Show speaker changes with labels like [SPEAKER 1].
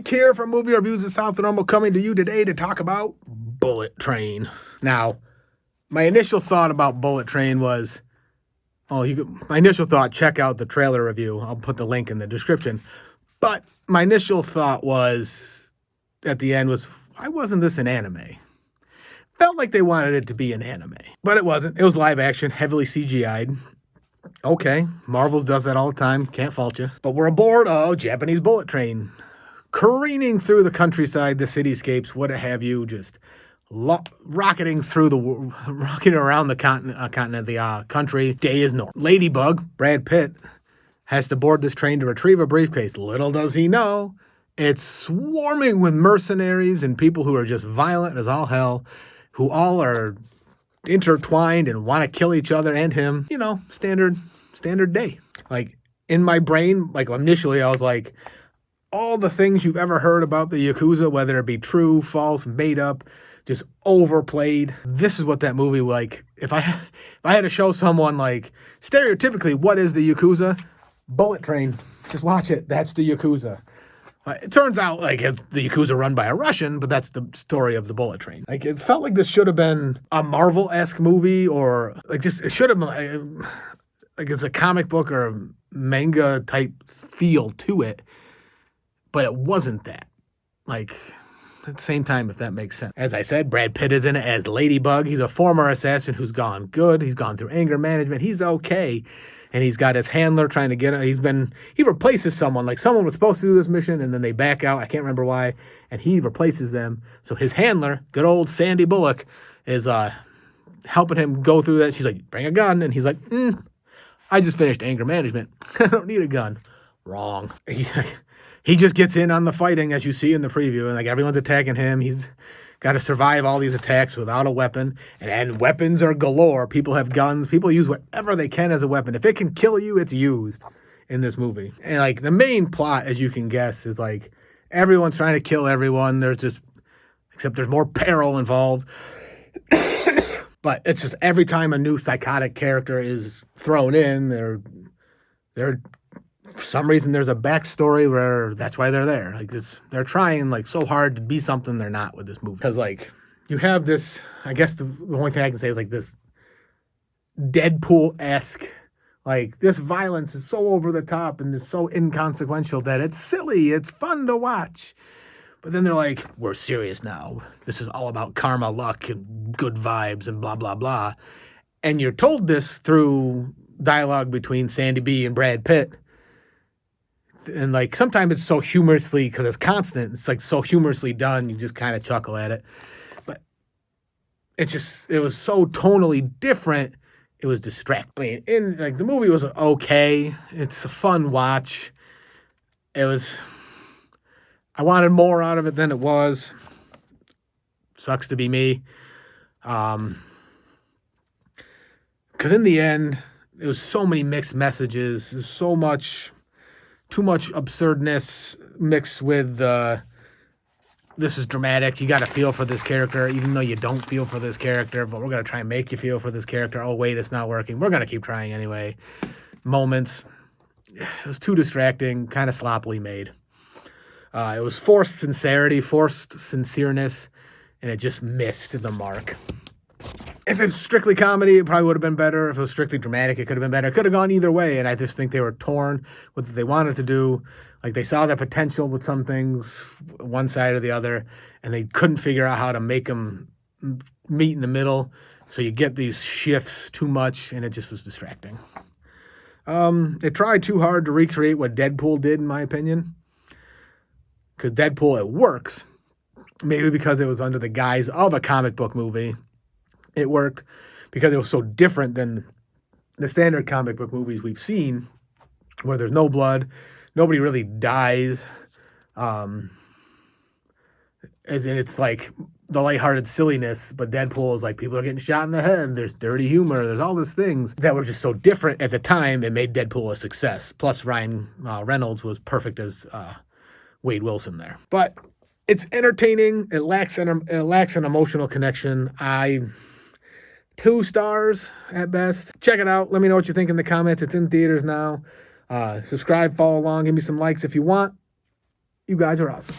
[SPEAKER 1] Mike here from Movie Reviews of South of Normal, coming to you today to talk about Bullet Train. Now, my initial thought about Bullet Train was, check out the trailer review. I'll put the link in the description. But my initial thought was, at the end, was, why wasn't this an anime? Felt like they wanted it to be an anime, but it wasn't. It was live action, heavily CGI'd. Okay, Marvel does that all the time. Can't fault you. But we're aboard a Japanese bullet train, careening through the countryside, the cityscapes, what have you, just rocketing around the continent, the country. Day is normal. Ladybug, Brad Pitt, has to board this train to retrieve a briefcase. Little does he know, it's swarming with mercenaries and people who are just violent as all hell, who all are intertwined and want to kill each other and him. You know, standard day. Like, in my brain, like, initially I was like, all the things you've ever heard about the Yakuza, whether it be true, false, made up, just overplayed. This is what that movie, like, if I had to show someone, like, stereotypically, what is the Yakuza? Bullet Train. Just watch it. That's the Yakuza. It turns out, like, it's the Yakuza run by a Russian, but that's the story of the Bullet Train. Like, it felt like this should have been a Marvel-esque movie, or, like, just, it should have been, like, it's a comic book or a manga-type feel to it, but it wasn't that. Like, at the same time, if that makes sense. As I said, Brad Pitt is in it as Ladybug. He's a former assassin who's gone good. He's gone through anger management. He's okay. And he's got his handler trying to get him. He replaces someone. Like, someone was supposed to do this mission, and then they back out. I can't remember why. And he replaces them. So his handler, good old Sandy Bullock, is helping him go through that. She's like, bring a gun. And he's like, I just finished anger management. I don't need a gun. Wrong. He just gets in on the fighting, as you see in the preview. And, like, everyone's attacking him. He's got to survive all these attacks without a weapon. And weapons are galore. People have guns. People use whatever they can as a weapon. If it can kill you, it's used in this movie. And, like, the main plot, as you can guess, is, like, everyone's trying to kill everyone. Except there's more peril involved. But it's just every time a new psychotic character is thrown in, for some reason there's a backstory where that's why they're there. Like, they're trying, like, so hard to be something they're not with this movie. Because, like, you have this, I guess the only thing I can say is, like, this Deadpool-esque, like, this violence is so over the top and it's so inconsequential that it's silly, it's fun to watch. But then they're like, we're serious now. This is all about karma, luck, and good vibes, and blah, blah, blah. And you're told this through dialogue between Sandy B and Brad Pitt. And, like, sometimes it's so humorously, because it's constant, it's, like, so humorously done, you just kind of chuckle at it. But it was so tonally different, it was distracting. I mean, like, the movie was okay. It's a fun watch. I wanted more out of it than it was. Sucks to be me. Because in the end, there was so many mixed messages. There's too much absurdness mixed with this is dramatic. You got to feel for this character, even though you don't feel for this character, but we're going to try and make you feel for this character. Oh, wait, it's not working. We're going to keep trying anyway. Moments. It was too distracting, kind of sloppily made. It was forced sincereness, and it just missed the mark. If it was strictly comedy, it probably would have been better. If it was strictly dramatic, it could have been better. It could have gone either way, and I just think they were torn with what they wanted to do. Like, they saw the potential with some things, one side or the other, and they couldn't figure out how to make them meet in the middle. So you get these shifts too much, and it just was distracting. It tried too hard to recreate what Deadpool did, in my opinion. Because Deadpool, it works. Maybe because it was under the guise of a comic book movie. It worked because it was so different than the standard comic book movies we've seen, where there's no blood, nobody really dies, and it's like the lighthearted silliness, but Deadpool is like people are getting shot in the head, there's dirty humor, there's all these things that were just so different at the time. It made Deadpool a success. Plus Ryan Reynolds was perfect as Wade Wilson there. But it's entertaining. It lacks an emotional connection. 2 stars at best. Check it out. Let me know what you think in the comments. It's in theaters now. Subscribe, follow along, give me some likes if you want. You guys are awesome.